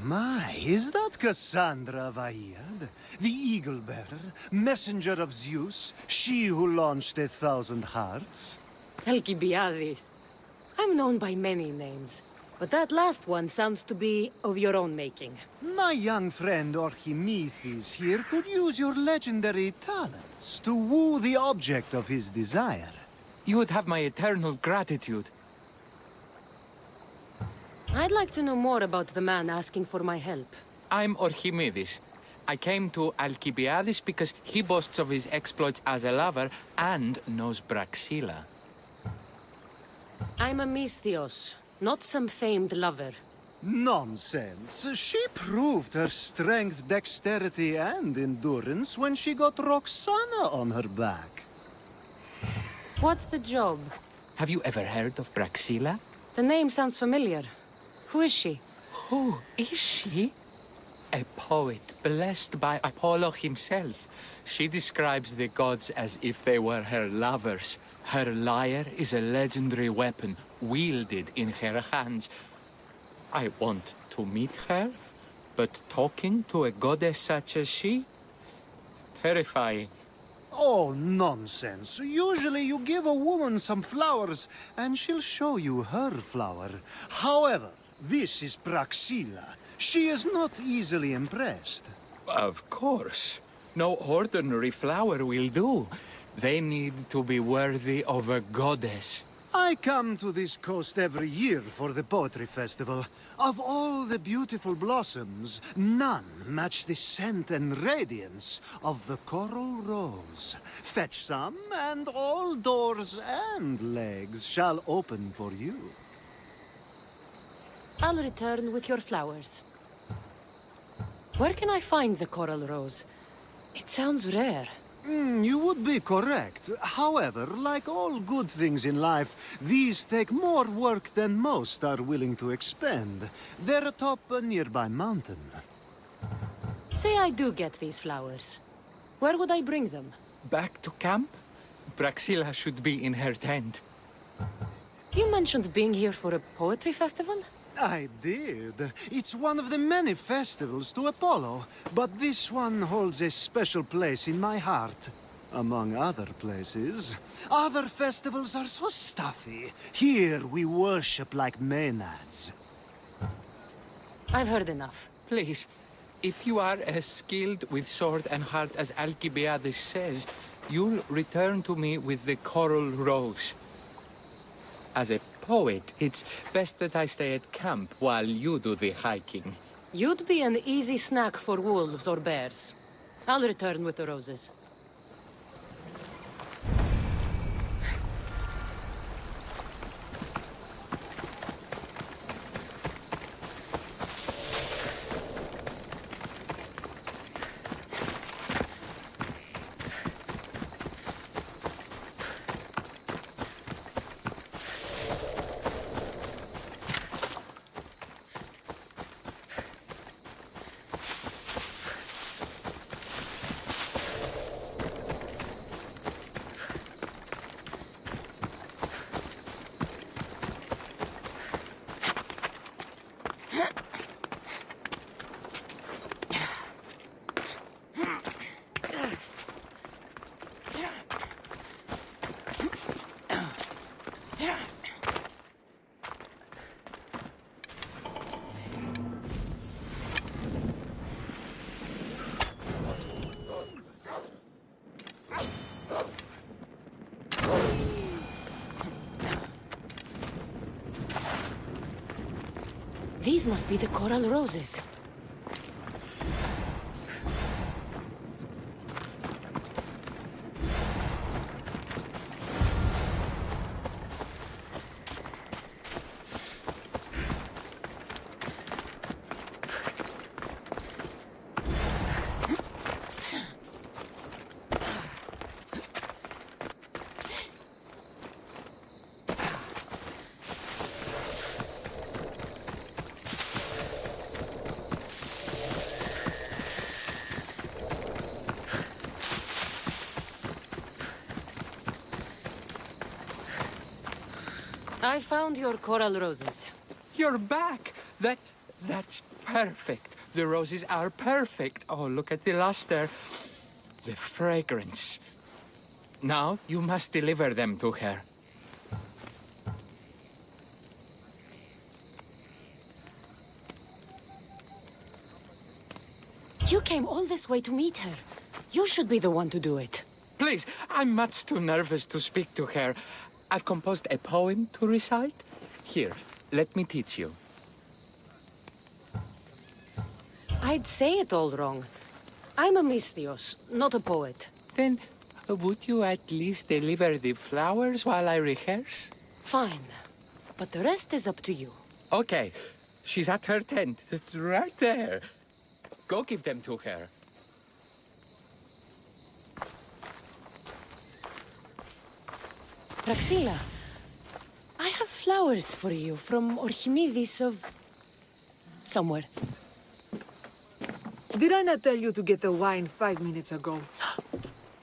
My, is that Kassandra of Aiad? The Eagle-Bearer, messenger of Zeus, she who launched 1,000 hearts? Alcibiades. I'm known by many names, but that last one sounds to be of your own making. My young friend Archimedes here could use your legendary talents to woo the object of his desire. You would have my eternal gratitude. I'd like to know more about the man asking for my help. I'm Archimedes. I came to Alcibiades because he boasts of his exploits as a lover and knows Praxilla. I'm a Misthios, not some famed lover. Nonsense. She proved her strength, dexterity, and endurance when she got Roxana on her back. What's the job? Have you ever heard of Praxilla? The name sounds familiar. Who is she? Who is she? A poet blessed by Apollo himself. She describes the gods as if they were her lovers. Her lyre is a legendary weapon wielded in her hands. I want to meet her, but talking to a goddess such as she? Terrifying. Oh, nonsense. Usually you give a woman some flowers, and she'll show you her flower. However, this is Praxilla. She is not easily impressed. Of course. No ordinary flower will do. They need to be worthy of a goddess. I come to this coast every year for the poetry festival. Of all the beautiful blossoms, none match the scent and radiance of the coral rose. Fetch some, and all doors and legs shall open for you. I'll return with your flowers. Where can I find the coral rose? It sounds rare. You would be correct. However, like all good things in life, these take more work than most are willing to expend. They're atop a nearby mountain. Say I do get these flowers. Where would I bring them? Back to camp? Praxilla should be in her tent. You mentioned being here for a poetry festival? I did. It's one of the many festivals to Apollo, but this one holds a special place in my heart. among other places. Other festivals are so stuffy. Here we worship like maenads. I've heard enough. Please, if you are as skilled with sword and heart as Alcibiades says, you'll return to me with the coral rose. As a poet, it's best that I stay at camp while you do the hiking. You'd be an easy snack for wolves or bears. I'll return with the roses. These must be the coral roses. I found your coral roses. You're back! That's perfect. The roses are perfect. Oh, look at the luster. The fragrance. Now, you must deliver them to her. You came all this way to meet her. You should be the one to do it. Please, I'm much too nervous to speak to her. I've composed a poem to recite. Here, let me teach you. I'd say it all wrong. I'm a mystios, not a poet. Then, would you at least deliver the flowers while I rehearse? Fine. But the rest is up to you. Okay. She's at her tent. It's right there. Go give them to her. Praxilla, I have flowers for you from Archimedes of... somewhere. Did I not tell you to get the wine 5 minutes ago?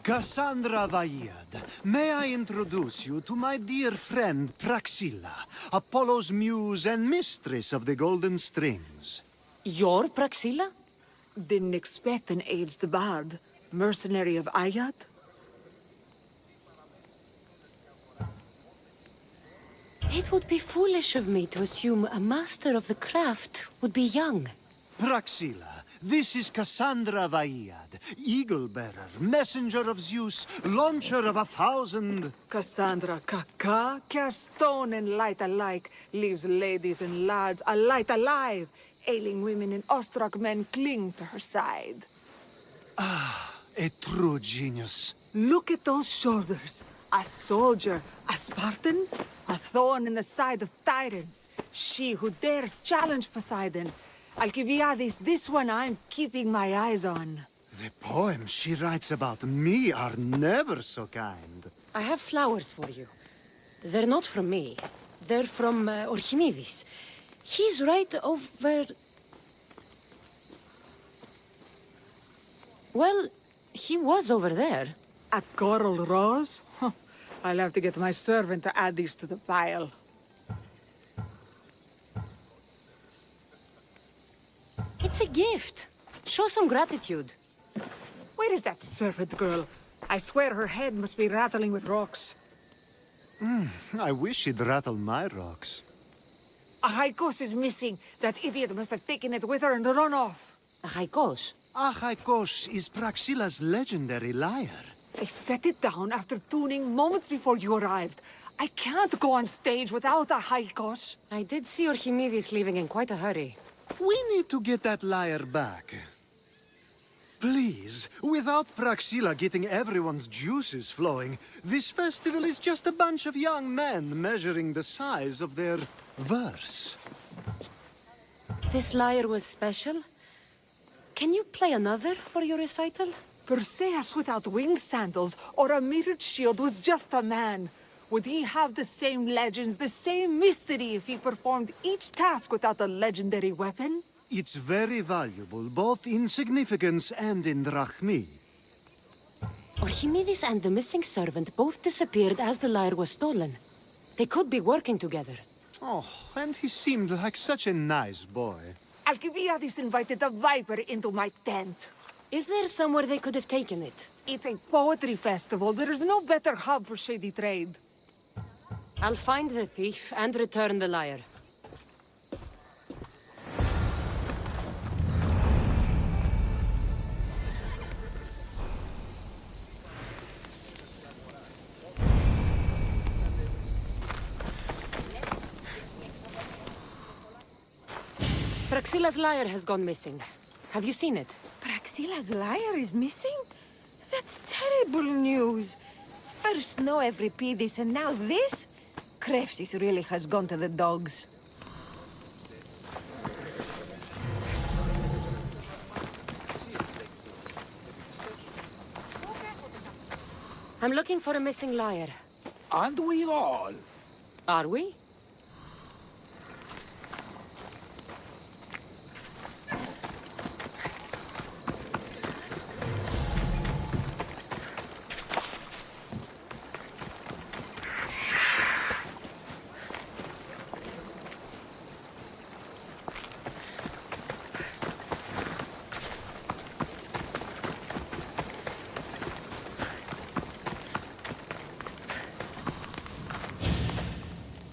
Kassandra Vaiad, may I introduce you to my dear friend Praxilla, Apollo's muse and mistress of the Golden Strings. You're Praxilla? Didn't expect an aged bard. Mercenary of Ayad? It would be foolish of me to assume a master of the craft would be young. Praxilla, this is Kassandra Vaiad, eagle-bearer, messenger of Zeus, launcher of 1,000... Cassandra Kaka, cast stone and light alike, leaves ladies and lads alight alive. Ailing women and awestruck men cling to her side. A true genius. Look at those shoulders. A soldier, a Spartan, a thorn in the side of tyrants. She who dares challenge Poseidon. Alcibiades, this one I'm keeping my eyes on. The poems she writes about me are never so kind. I have flowers for you. They're not from me. They're from Archimedes. He's right over... Well, he was over there. A coral rose? Huh. I'll have to get my servant to add these to the pile. It's a gift. Show some gratitude. Where is that servant girl? I swear her head must be rattling with rocks. I wish she'd rattle my rocks. A Haikos is missing. That idiot must have taken it with her and run off. A Haikos? Achaikos is Praxilla's legendary lyre. I set it down after tuning moments before you arrived. I can't go on stage without a Haikos. I did see Archimedes leaving in quite a hurry. We need to get that lyre back. Please, without Praxilla getting everyone's juices flowing, this festival is just a bunch of young men measuring the size of their verse. This lyre was special. Can you play another for your recital? Perseus without winged sandals or a mirrored shield was just a man. Would he have the same legends, the same mystery if he performed each task without a legendary weapon? It's very valuable, both in significance and in drachmi. Archimedes and the missing servant both disappeared as the lyre was stolen. They could be working together. Oh, and he seemed like such a nice boy. Alcibiades invited a viper into my tent. Is there somewhere they could have taken it? It's a poetry festival. There's no better hub for shady trade. I'll find the thief and return the lyre. Praxilla's lyre has gone missing. Have you seen it? Praxilla's lyre is missing? That's terrible news. First no Euripides and now this? Krepsis really has gone to the dogs. I'm looking for a missing lyre. Aren't we all? Are we?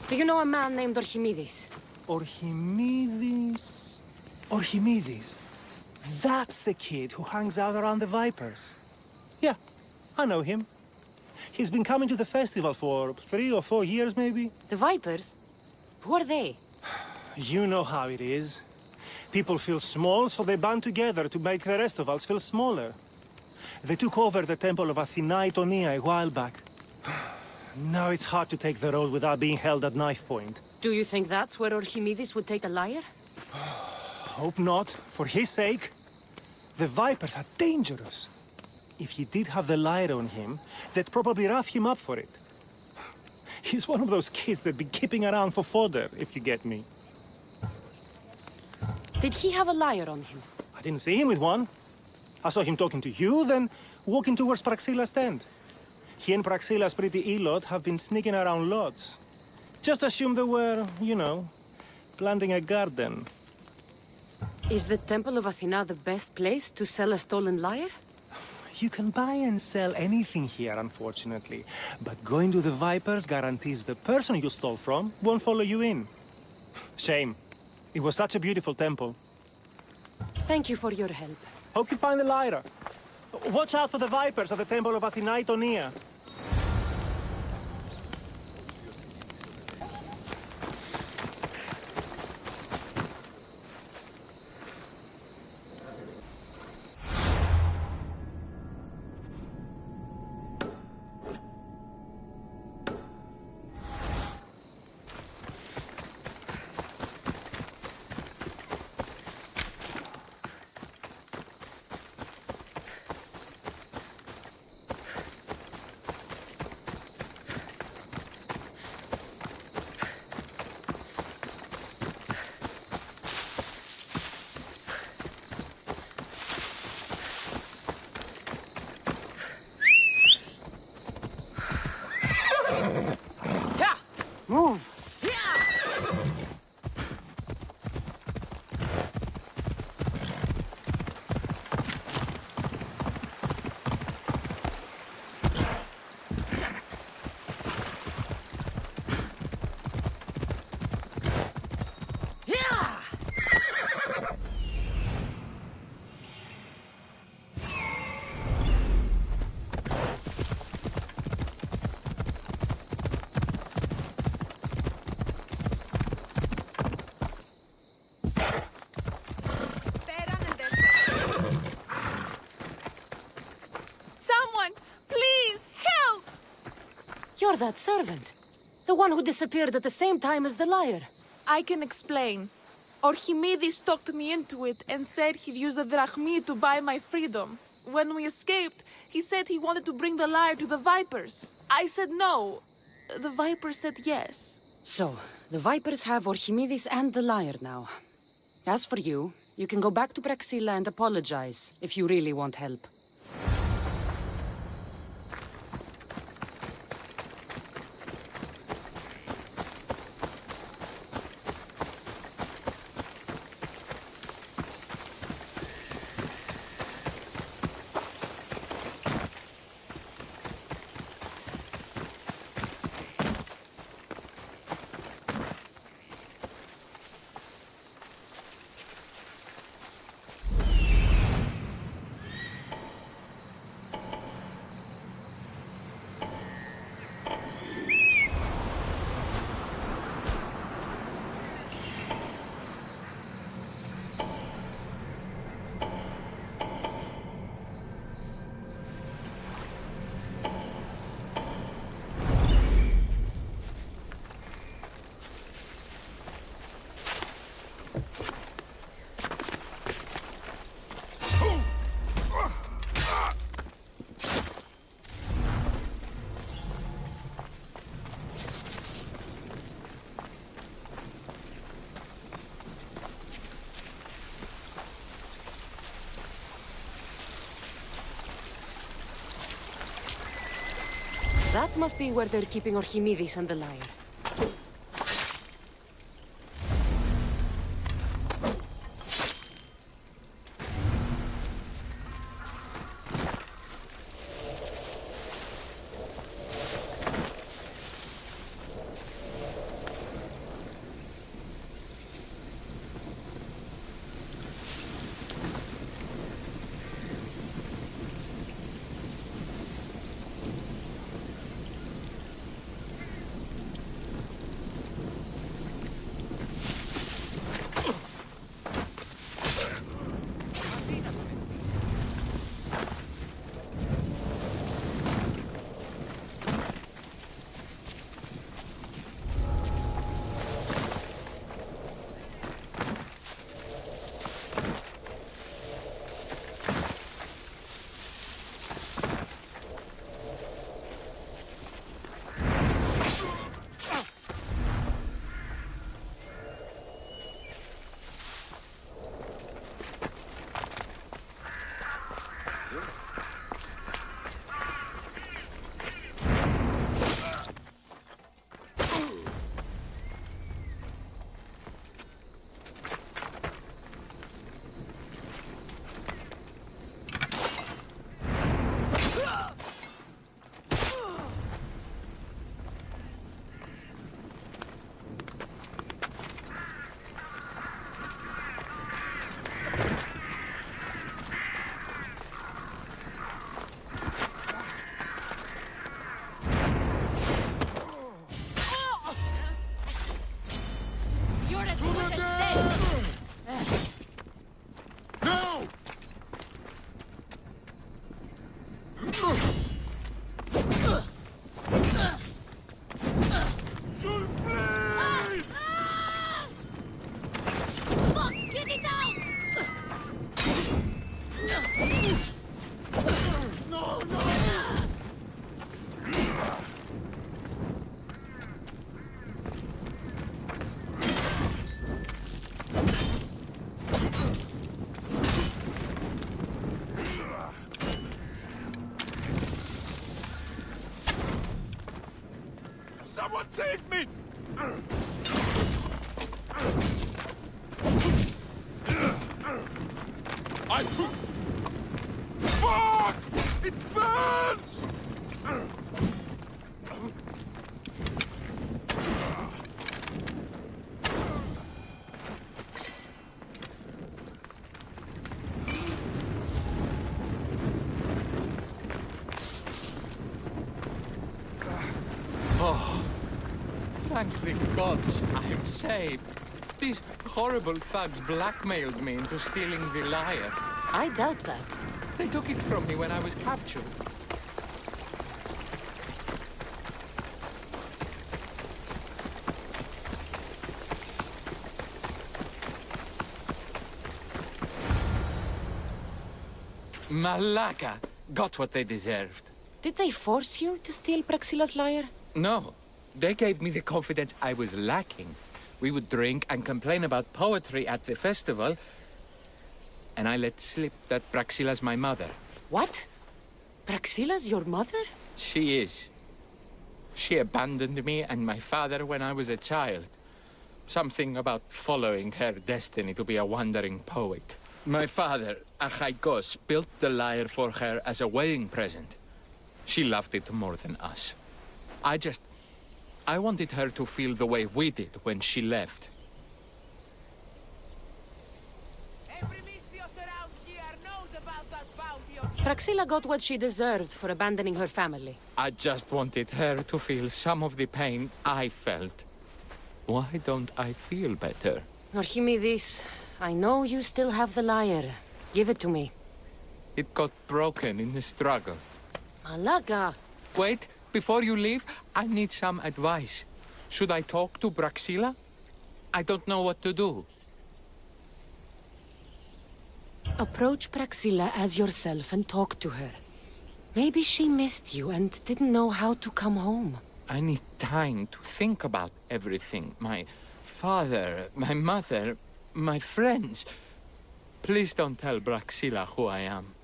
Do you know a man named Archimedes? Archimedes? Archimedes. That's the kid who hangs out around the Vipers. Yeah, I know him. He's been coming to the festival for 3 or 4 years, maybe. The Vipers? Who are they? You know how it is. People feel small, so they band together to make the rest of us feel smaller. They took over the temple of Athena Itonia a while back. Now it's hard to take the role without being held at knife point. Do you think that's where Archimedes would take a lyre? Hope not. For his sake. The Vipers are dangerous. If he did have the lyre on him, they'd probably rough him up for it. He's one of those kids that'd be keeping around for fodder, if you get me. Did he have a lyre on him? I didn't see him with one. I saw him talking to you, then walking towards Praxilla's tent. He and Praxilla's pretty elot have been sneaking around lots. Just assume they were, you know, planting a garden. Is the Temple of Athena the best place to sell a stolen lyre? You can buy and sell anything here, unfortunately. But going to the Vipers guarantees the person you stole from won't follow you in. Shame. It was such a beautiful temple. Thank you for your help. Hope you find the lyre. Watch out for the Vipers at the Temple of Athena Itonia. You're that servant. The one who disappeared at the same time as the Lyre. I can explain. Archimedes talked me into it and said he'd use a drachmi to buy my freedom. When we escaped, he said he wanted to bring the Lyre to the Vipers. I said no. The Vipers said yes. So, the Vipers have Archimedes and the Lyre now. As for you, you can go back to Praxilla and apologize if you really want help. That must be where they're keeping Archimedes and the Lyre. Someone save me! Fuck! It burns! Thank the gods I'm saved. These horrible thugs blackmailed me into stealing the Lyre. I doubt that. They took it from me when I was captured. Malaka got what they deserved. Did they force you to steal Praxilla's lyre? No, they gave me the confidence I was lacking. We would drink and complain about poetry at the festival, and I let slip that Praxilla's my mother. What? Praxilla's your mother? She is. She abandoned me and my father when I was a child. Something about following her destiny to be a wandering poet. My father, Achaikos, built the lyre for her as a wedding present. She loved it more than us. I wanted her to feel the way we did when she left. Every Mystios around here knows about that bounty of... Praxilla got what she deserved for abandoning her family. I just wanted her to feel some of the pain I felt. Why don't I feel better? Archimedes, I know you still have the lyre. Give it to me. It got broken in the struggle. Malaga! Wait, before you leave, I need some advice. Should I talk to Praxilla? I don't know what to do. Approach Praxilla as yourself and talk to her. Maybe she missed you and didn't know how to come home. I need time to think about everything. My father, my mother, my friends. Please don't tell Praxilla who I am.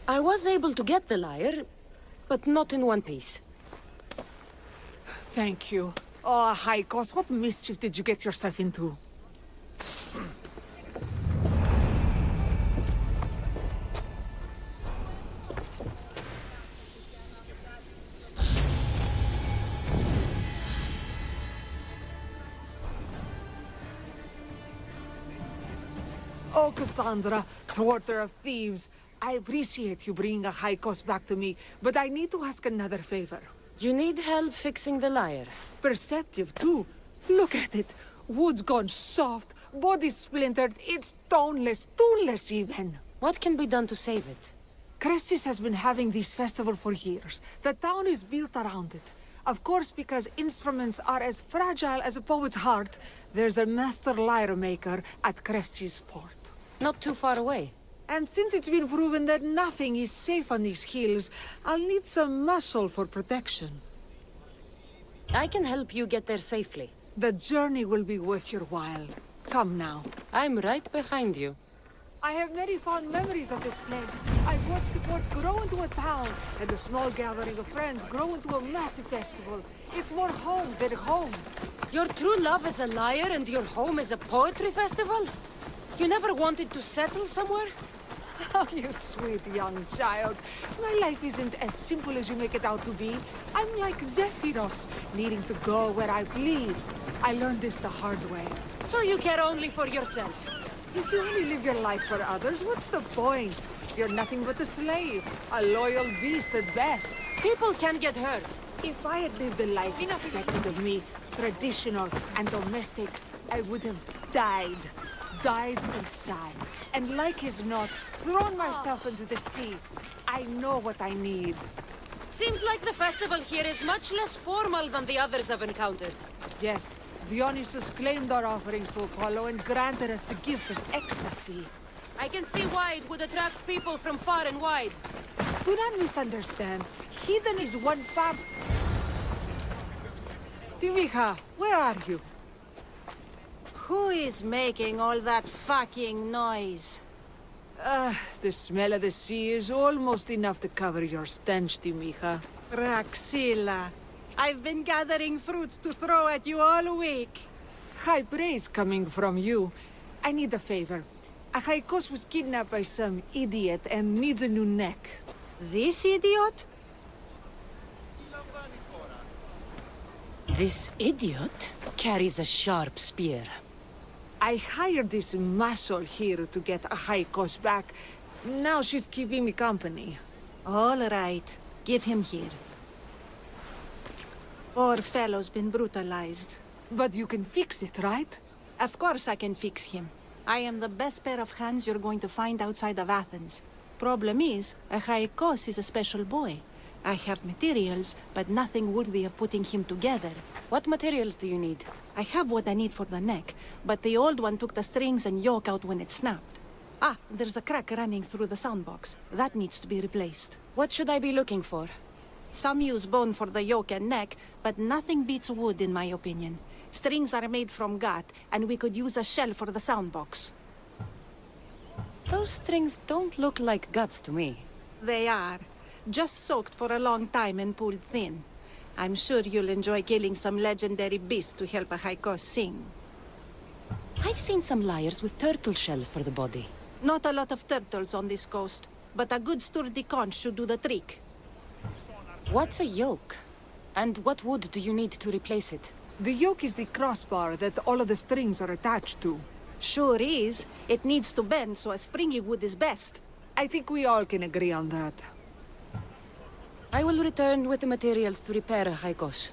I was able to get the lyre, but not in one piece. Thank you. Oh, Haikos, what mischief did you get yourself into? Oh, Kassandra, thwarter of thieves. I appreciate you bringing a Haikos back to me, but I need to ask another favor. You need help fixing the lyre. Perceptive, too. Look at it. Wood's gone soft, body splintered, it's toneless, tooless even. What can be done to save it? Cressis has been having this festival for years. The town is built around it. Of course, because instruments are as fragile as a poet's heart, there's a master lyre maker at Cressis port. Not too far away. And since it's been proven that nothing is safe on these hills, I'll need some muscle for protection. I can help you get there safely. The journey will be worth your while. Come now. I'm right behind you. I have many fond memories of this place. I've watched the port grow into a town, and a small gathering of friends grow into a massive festival. It's more home than home. Your true love is a lyre and your home is a poetry festival? You never wanted to settle somewhere? Oh, you sweet young child. My life isn't as simple as you make it out to be. I'm like Zephyros, needing to go where I please. I learned this the hard way. So you care only for yourself? If you only live your life for others, what's the point? You're nothing but a slave, a loyal beast at best. People can get hurt. If I had lived the life expected of me, traditional and domestic, I would have died. Died inside, and like as not, thrown myself into the sea. I know what I need. Seems like the festival here is much less formal than the others I've encountered. Yes, Dionysus claimed our offerings to Apollo and granted us the gift of ecstasy. I can see why it would attract people from far and wide. Do not misunderstand. Heathen is one part... Timija, where are you? Who is making all that fucking noise? The smell of the sea is almost enough to cover your stench, Timija. Praxilla. I've been gathering fruits to throw at you all week. High praise coming from you. I need a favor. Achaikos was kidnapped by some idiot and needs a new neck. This idiot? This idiot carries a sharp spear. I hired this muscle here to get Achaikos back. Now she's keeping me company. All right. Give him here. Poor fellow's been brutalized. But you can fix it, right? Of course I can fix him. I am the best pair of hands you're going to find outside of Athens. Problem is, Achaikos is a special boy. I have materials, but nothing worthy of putting him together. What materials do you need? I have what I need for the neck, but the old one took the strings and yoke out when it snapped. Ah, there's a crack running through the soundbox. That needs to be replaced. What should I be looking for? Some use bone for the yoke and neck, but nothing beats wood in my opinion. Strings are made from gut, and we could use a shell for the soundbox. Those strings don't look like guts to me. They are. Just soaked for a long time and pulled thin. I'm sure you'll enjoy killing some legendary beast to help Achaikos sing. I've seen some lyres with turtle shells for the body. Not a lot of turtles on this coast, but a good sturdy conch should do the trick. What's a yoke? And what wood do you need to replace it? The yoke is the crossbar that all of the strings are attached to. Sure is. It needs to bend, so a springy wood is best. I think we all can agree on that. I will return with the materials to repair Achaikos.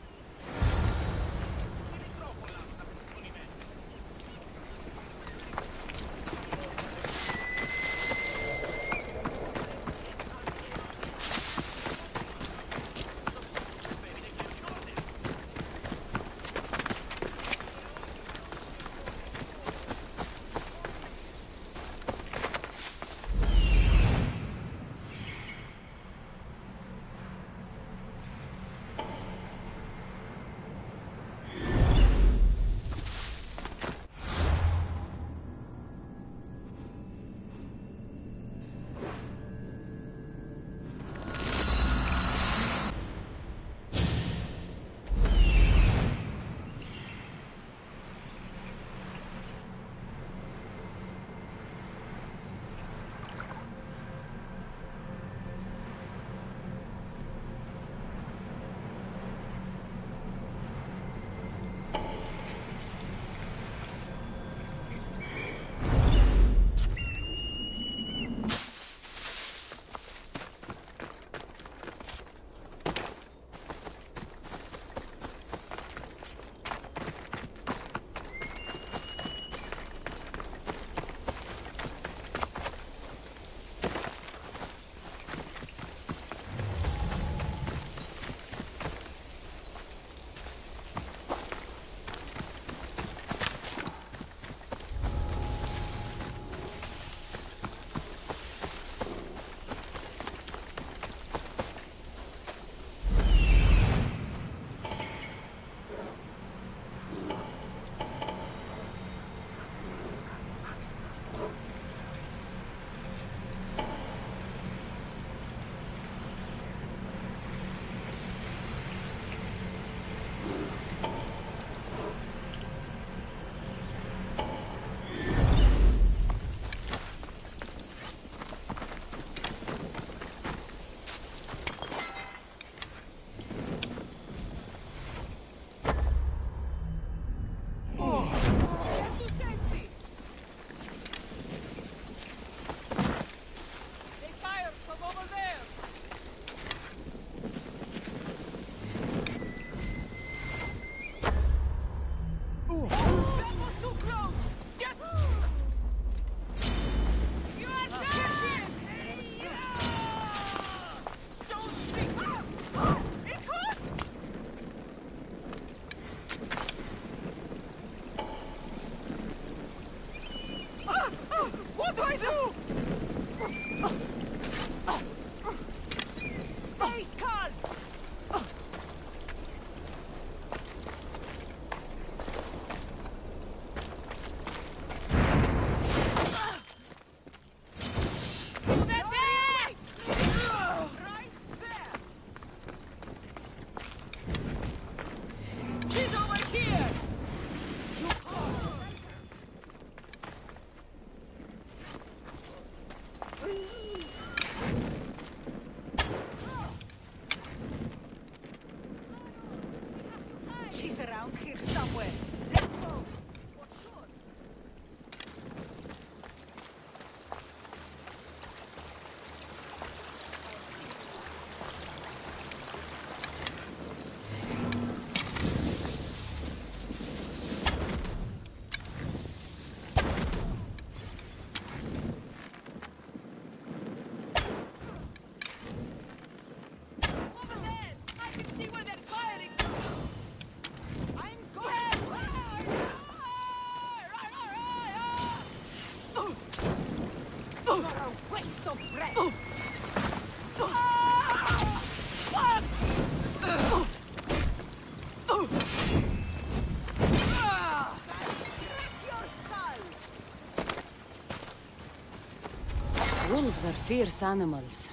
Wolves are fierce animals.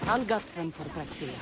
I'll gut them for Praxilla.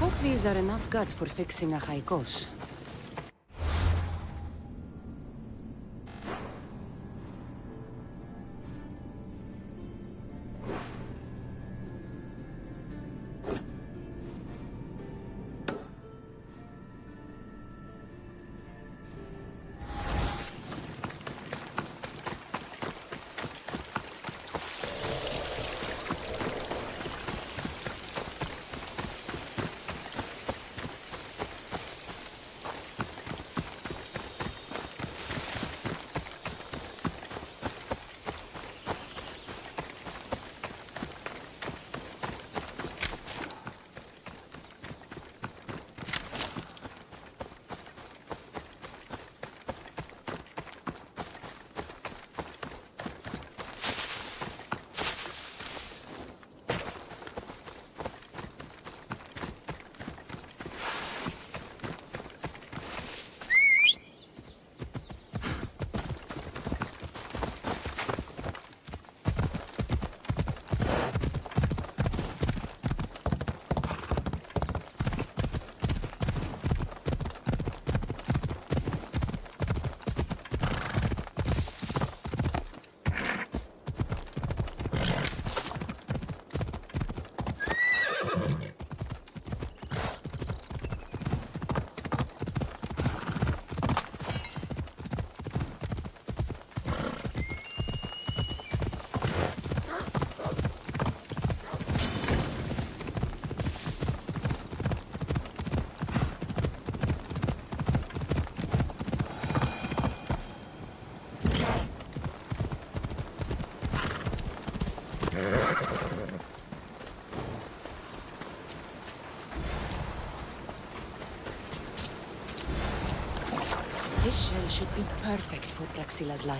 Hope these are enough guts for fixing a Haikos. This shell should be perfect for Praxilla's lyre.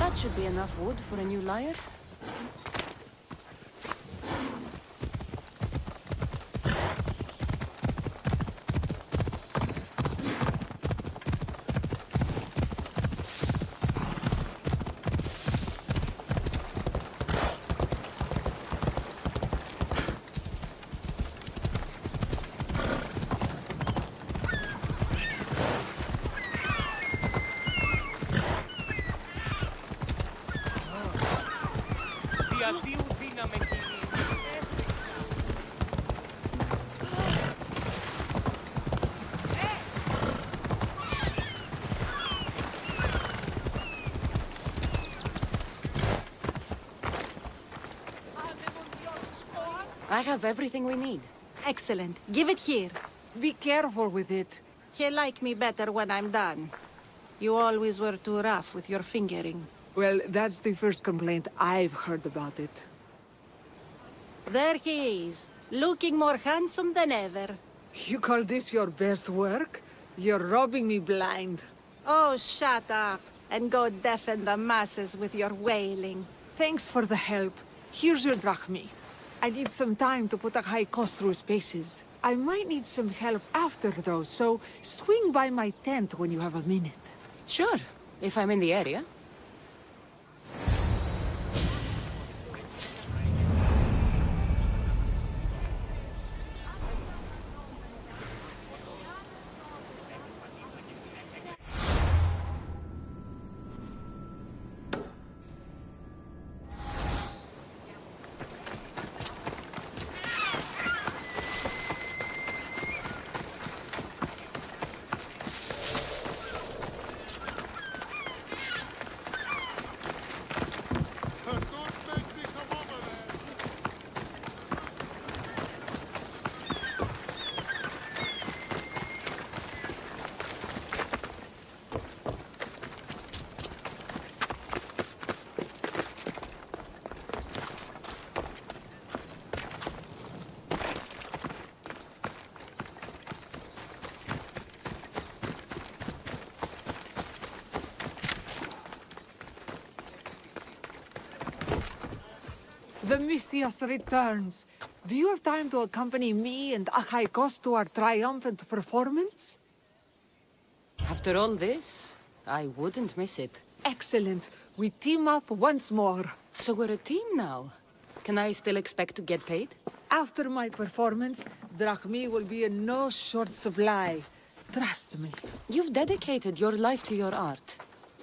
That should be enough wood for a new lyre. I have everything we need. Excellent. Give it here. Be careful with it. He'll like me better when I'm done. You always were too rough with your fingering. Well, that's the first complaint I've heard about it. There he is, looking more handsome than ever. You call this your best work? You're robbing me blind. Oh, shut up, and go deafen the masses with your wailing. Thanks for the help. Here's your drachmi. I need some time to put a high cost through spaces. I might need some help after, though, so swing by my tent when you have a minute. Sure, if I'm in the area. The Mystios returns. Do you have time to accompany me and Achaikos to our triumphant performance? After all this, I wouldn't miss it. Excellent. We team up once more. So we're a team now. Can I still expect to get paid? After my performance, drachmi will be in no short supply. Trust me. You've dedicated your life to your art.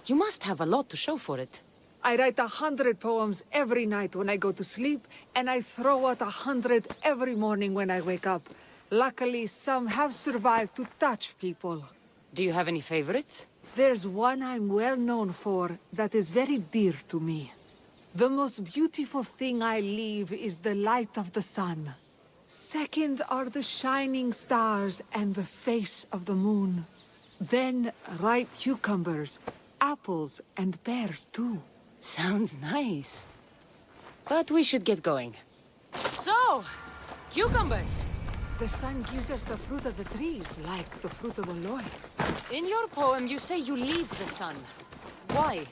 You must have a lot to show for it. I write 100 poems every night when I go to sleep, and I throw out 100 every morning when I wake up. Luckily, some have survived to touch people. Do you have any favorites? There's one I'm well known for that is very dear to me. The most beautiful thing I leave is the light of the sun. Second are the shining stars and the face of the moon. Then ripe cucumbers, apples, and pears too. Sounds nice. But we should get going. So, cucumbers. The sun gives us the fruit of the trees, like the fruit of the loins. In your poem, you say you leave the sun. Why?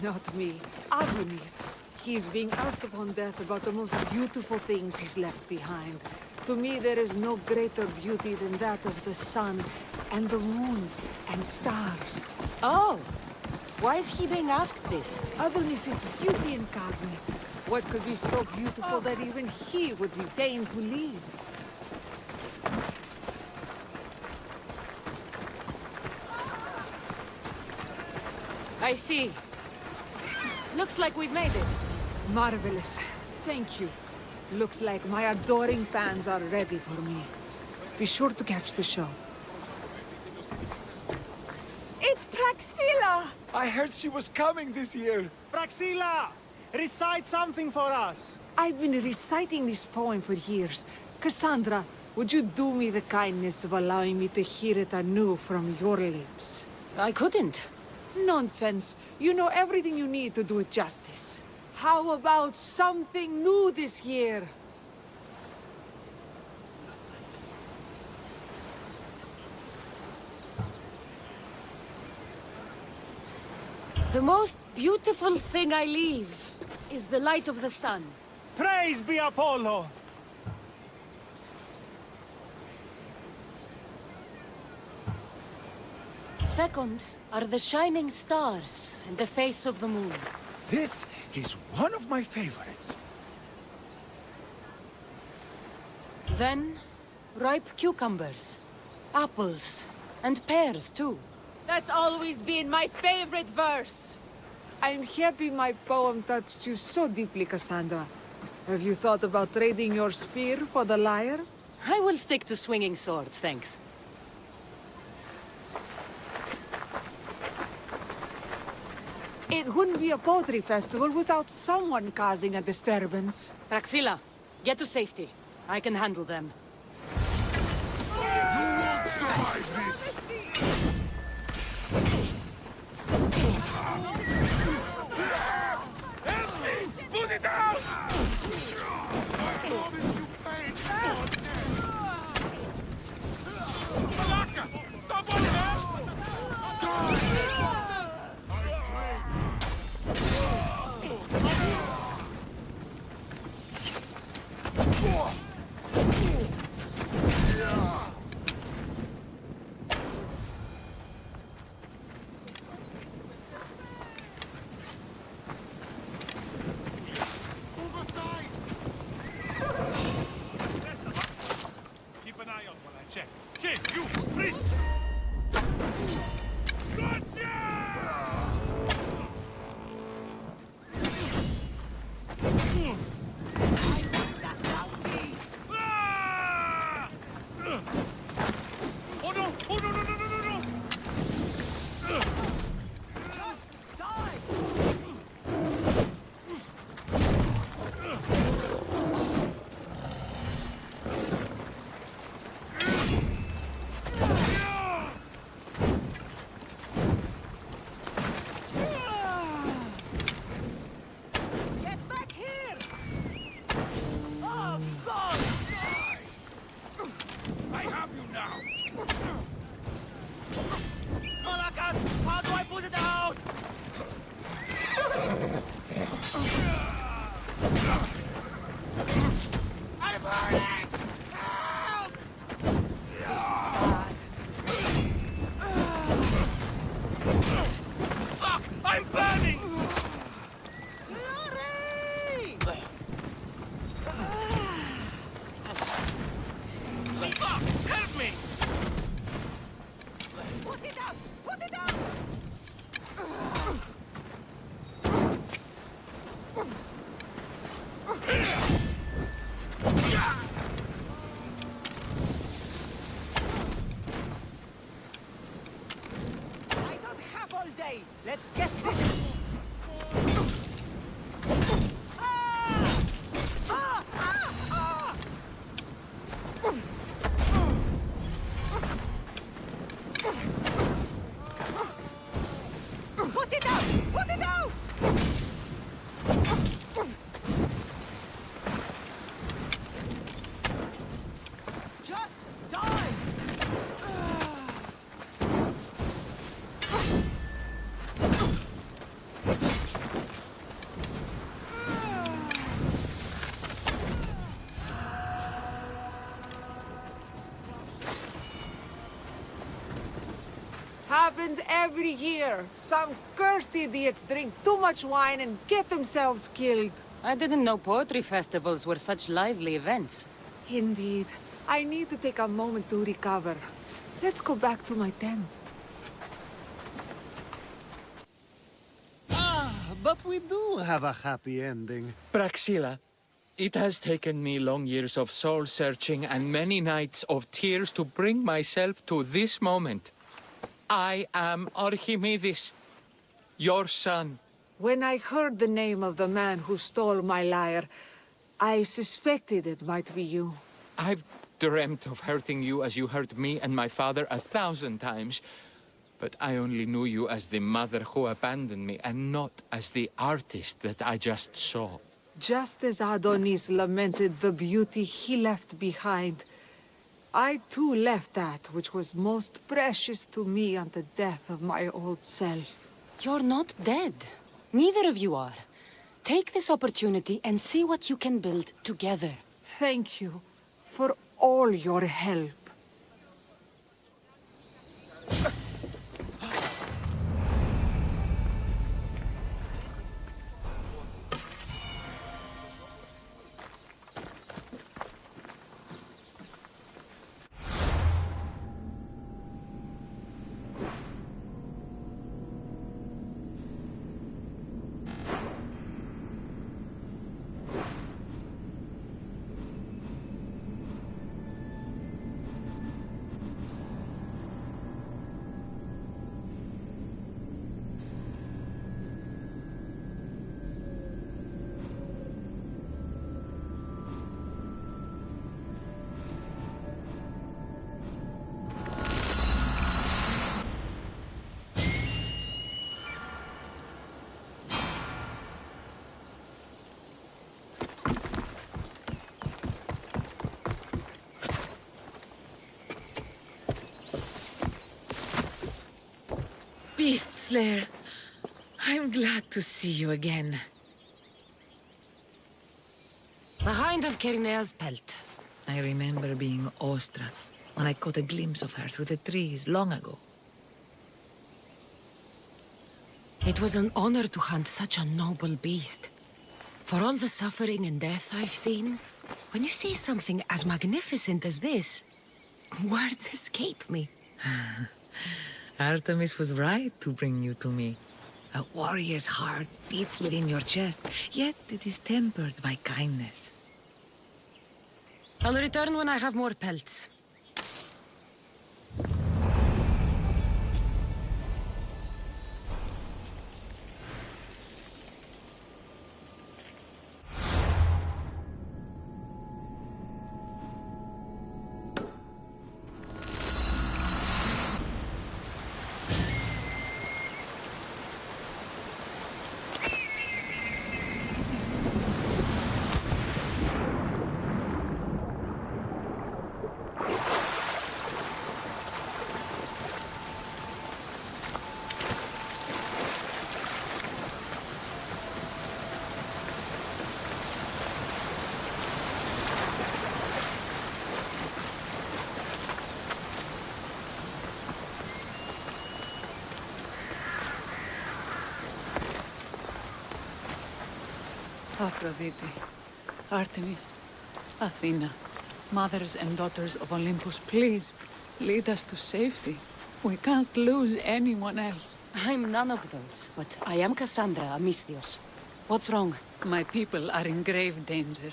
Not me. Adonis. He's being asked upon death about the most beautiful things he's left behind. To me, there is no greater beauty than that of the sun, and the moon, and stars. Oh! Why is he being asked this? Adonis is beauty incarnate. What could be so beautiful that even he would be pained to leave? I see. Looks like we've made it. Marvelous. Thank you. Looks like my adoring fans are ready for me. Be sure to catch the show. It's Praxilla! I heard she was coming this year. Praxilla! Recite something for us! I've been reciting this poem for years. Kassandra, would you do me the kindness of allowing me to hear it anew from your lips? I couldn't. Nonsense. You know everything you need to do it justice. How about something new this year? The most beautiful thing I leave is the light of the sun. Praise be Apollo! Second are the shining stars and the face of the moon. This is one of my favorites. Then, ripe cucumbers, apples, and pears too. That's always been my favorite verse. I'm happy my poem touched you so deeply, Kassandra. Have you thought about trading your spear for the lyre? I will stick to swinging swords, thanks. It wouldn't be a poetry festival without someone causing a disturbance. Praxilla, get to safety. I can handle them. You won't survive this! Help me! Put it out! I promise you pain for death! Malaka! Someone help! Keep an eye out while I check. Kid, you, please! Gotcha! Ah! Oh no! Oh no! No! No! No! No! No! Just die! Get back here! Oh, God! I have Let's get this. Put it out! Put it out! Just die! Happens every year. Some cursed idiots drink too much wine and get themselves killed. I didn't know poetry festivals were such lively events. Indeed. I need to take a moment to recover. Let's go back to my tent. But we do have a happy ending. Praxilla, it has taken me long years of soul-searching and many nights of tears to bring myself to this moment. I am Archimedes, your son. When I heard the name of the man who stole my lyre, I suspected it might be you. I've dreamt of hurting you as you hurt me and my father 1,000 times. But I only knew you as the mother who abandoned me, and not as the artist that I just saw. Just as Adonis lamented the beauty he left behind, I too left that which was most precious to me on the death of my old self. You're not dead. Neither of you are. Take this opportunity and see what you can build together. Thank you for all your help. Beast Slayer, I'm glad to see you again. The Hind of Kyrnea's pelt. I remember being awestruck when I caught a glimpse of her through the trees long ago. It was an honor to hunt such a noble beast. For all the suffering and death I've seen, when you see something as magnificent as this, words escape me. Artemis was right to bring you to me. A warrior's heart beats within your chest, yet it is tempered by kindness. I'll return when I have more pelts. Aphrodite, Artemis, Athena, mothers and daughters of Olympus, please, lead us to safety. We can't lose anyone else. I'm none of those, but I am Kassandra, a Misthios. What's wrong? My people are in grave danger.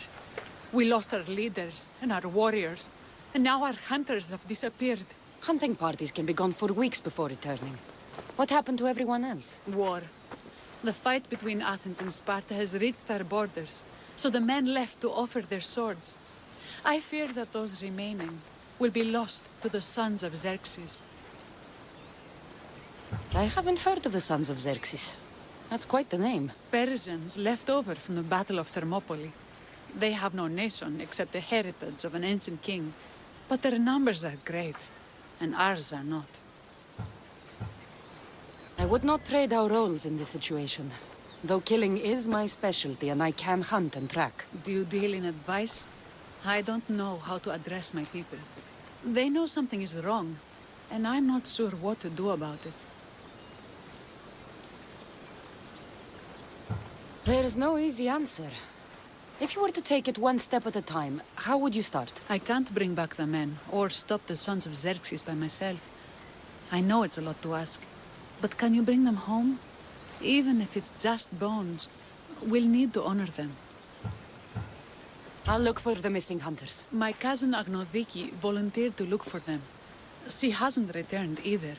We lost our leaders and our warriors, and now our hunters have disappeared. Hunting parties can be gone for weeks before returning. What happened to everyone else? War. The fight between Athens and Sparta has reached our borders, so the men left to offer their swords. I fear that those remaining will be lost to the sons of Xerxes. I haven't heard of the Sons of Xerxes. That's quite the name. Persians left over from the Battle of Thermopylae. They have no nation except the heritage of an ancient king, but their numbers are great, and ours are not. I would not trade our roles in this situation, though killing is my specialty and I can hunt and track. Do you deal in advice? I don't know how to address my people. They know something is wrong, and I'm not sure what to do about it. There is no easy answer. If you were to take it one step at a time, how would you start? I can't bring back the men, or stop the sons of Xerxes by myself. I know it's a lot to ask, but can you bring them home? Even if it's just bones, we'll need to honor them. I'll look for the missing hunters. My cousin Agnodiki volunteered to look for them. She hasn't returned either.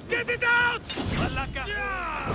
Get it out! Yeah!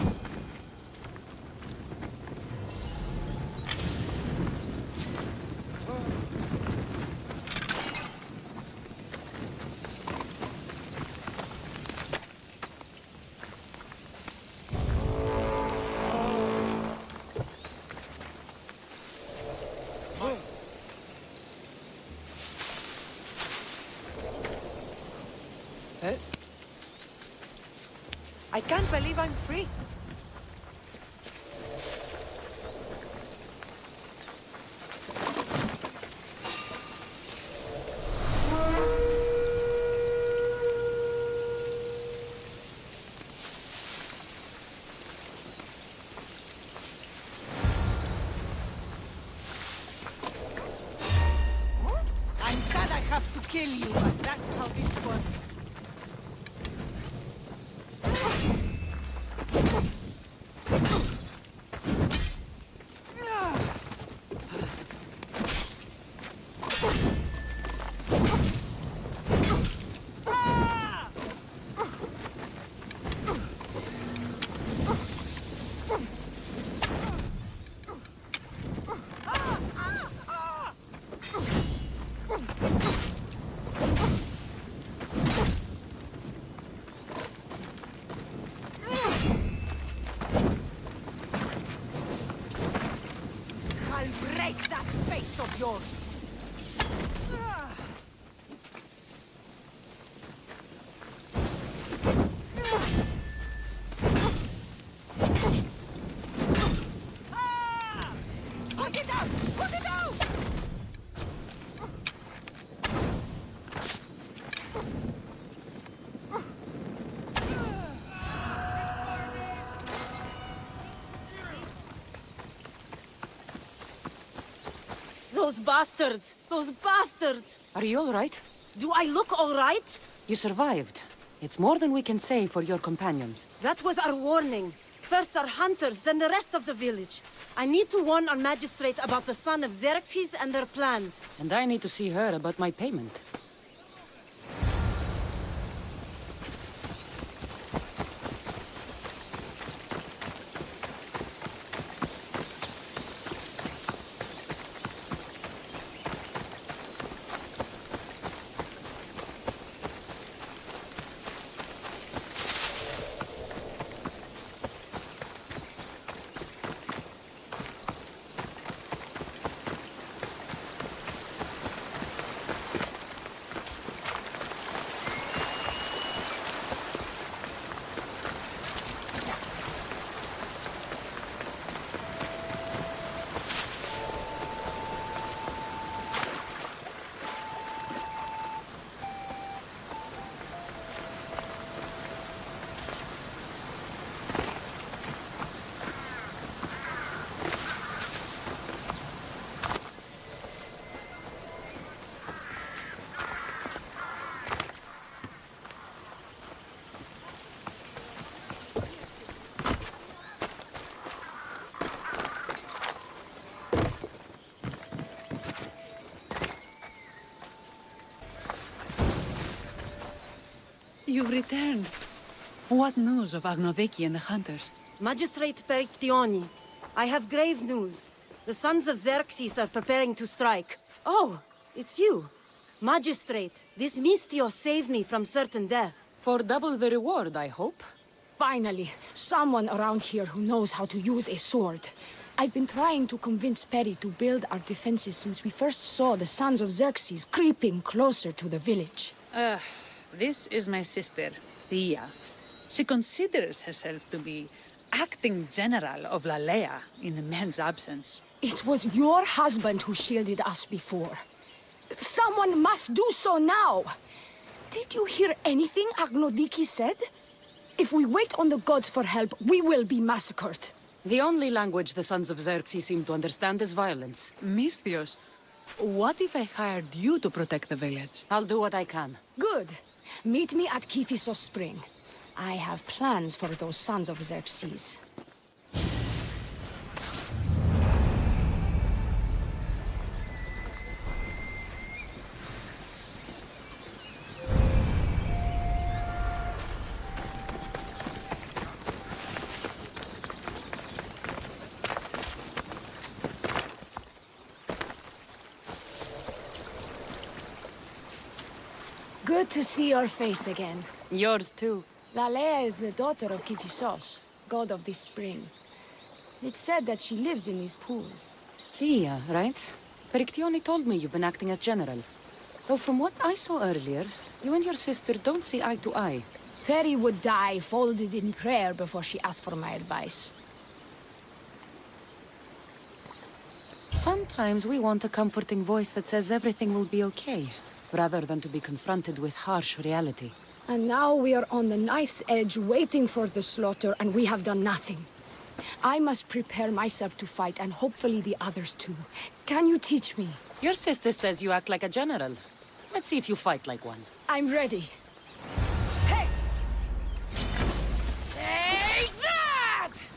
I can't believe I'm free. I'm sad I have to kill you, but that's how this works. Those bastards! Those bastards! Are you all right? Do I look all right? You survived. It's more than we can say for your companions. That was our warning. First our hunters, then the rest of the village. I need to warn our magistrate about the son of Xerxes and their plans. And I need to see her about my payment. You've returned. What news of Agnodiki and the hunters? Magistrate Perictioni, I have grave news. The sons of Xerxes are preparing to strike. Oh, it's you. Magistrate, this Mistio saved me from certain death. For double the reward, I hope. Finally, someone around here who knows how to use a sword. I've been trying to convince Peri to build our defenses since we first saw the sons of Xerxes creeping closer to the village. This is my sister, Thea. She considers herself to be acting general of Layla in the man's absence. It was your husband who shielded us before. Someone must do so now! Did you hear anything Agnodiki said? If we wait on the gods for help, we will be massacred. The only language the sons of Xerxes seem to understand is violence. Misthios, what if I hired you to protect the village? I'll do what I can. Good. Meet me at Kiphisos Spring. I have plans for those sons of Xerxes. Good to see your face again. Yours too. Layla is the daughter of Kiphisos, god of this spring. It's said that she lives in these pools. Thea, right? Perictioni told me you've been acting as general. Though from what I saw earlier, you and your sister don't see eye to eye. Peri would die folded in prayer before she asked for my advice. Sometimes we want a comforting voice that says everything will be okay, rather than to be confronted with harsh reality. And now we are on the knife's edge waiting for the slaughter, and we have done nothing. I must prepare myself to fight, and hopefully the others too. Can you teach me? Your sister says you act like a general. Let's see if you fight like one. I'm ready. Hey! Take that!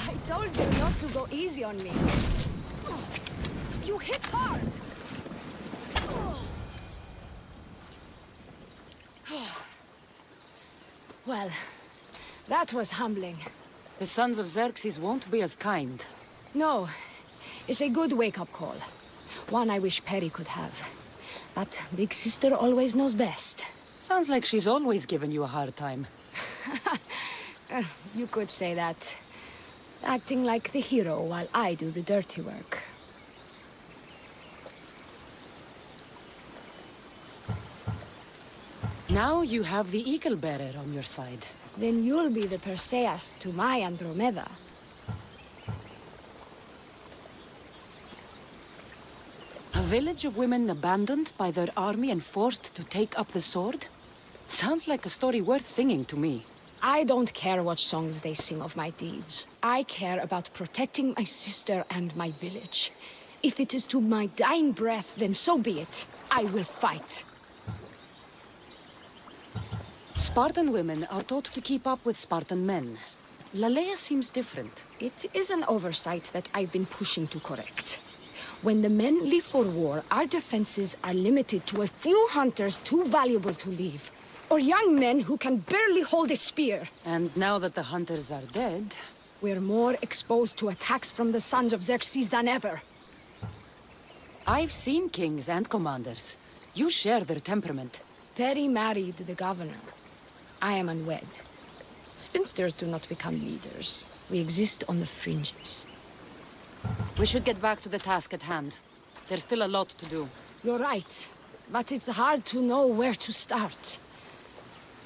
I told you not to go easy on me. You hit hard! Well, that was humbling. The sons of Xerxes won't be as kind. No, it's a good wake-up call. One I wish Peri could have. But Big Sister always knows best. Sounds like she's always given you a hard time. You could say that. Acting like the hero while I do the dirty work. Now you have the Eagle Bearer on your side. Then you'll be the Perseus to my Andromeda. A village of women abandoned by their army and forced to take up the sword? Sounds like a story worth singing to me. I don't care what songs they sing of my deeds. I care about protecting my sister and my village. If it is to my dying breath, then so be it. I will fight. Spartan women are taught to keep up with Spartan men. Layla seems different. It is an oversight that I've been pushing to correct. When the men leave for war, our defenses are limited to a few hunters too valuable to leave. Or young men who can barely hold a spear. And now that the hunters are dead... We're more exposed to attacks from the sons of Xerxes than ever. I've seen kings and commanders. You share their temperament. Perry married the governor. I am unwed. Spinsters do not become leaders. We exist on the fringes. We should get back to the task at hand. There's still a lot to do. You're right. But it's hard to know where to start.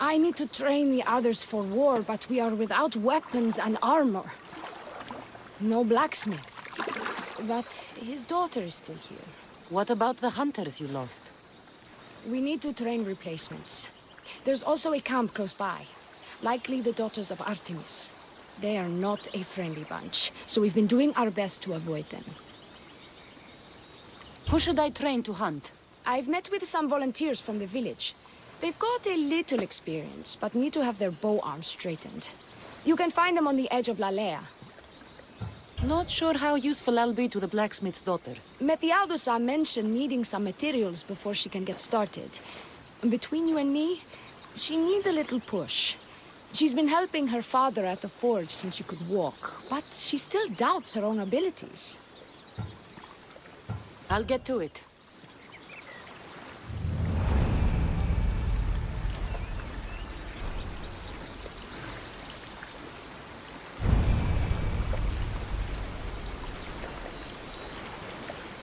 I need to train the others for war, but we are without weapons and armor. No blacksmith. But his daughter is still here. What about the hunters you lost? We need to train replacements. There's also a camp close by. Likely the daughters of Artemis. They are not a friendly bunch, so we've been doing our best to avoid them. Who should I train to hunt? I've met with some volunteers from the village. They've got a little experience, but need to have their bow arms straightened. You can find them on the edge of Lyre. Not sure how useful I'll be to the blacksmith's daughter. Methialdosa mentioned needing some materials before she can get started. Between you and me, she needs a little push. She's been helping her father at the forge since she could walk, but she still doubts her own abilities. I'll get to it.